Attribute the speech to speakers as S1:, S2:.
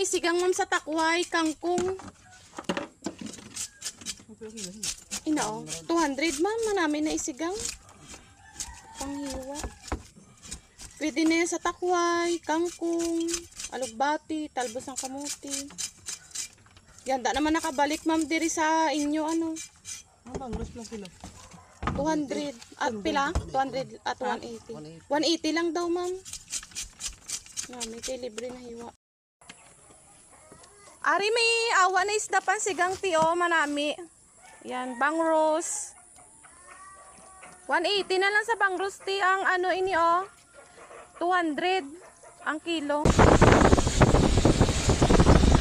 S1: isigang ma'am sa takway, kangkong. Ina, 200 ma'am, manami na isigang. Panghiwa. Pwede na yan sa takway, kangkong, alugbati, talbos ng kamuti. Ganda naman nakabalik ma'am diri sa inyo ano.
S2: Ang banglos lang kilo.
S1: 200 at pila? 200 at 180. 180 lang daw ma'am. Mami, kay libre na hiwa. Ari may awa na isda pan sigang tiyo, manami. Yan, bangros. 180 na lang sa bangros ti ang ano ini oh. 200 ang kilo.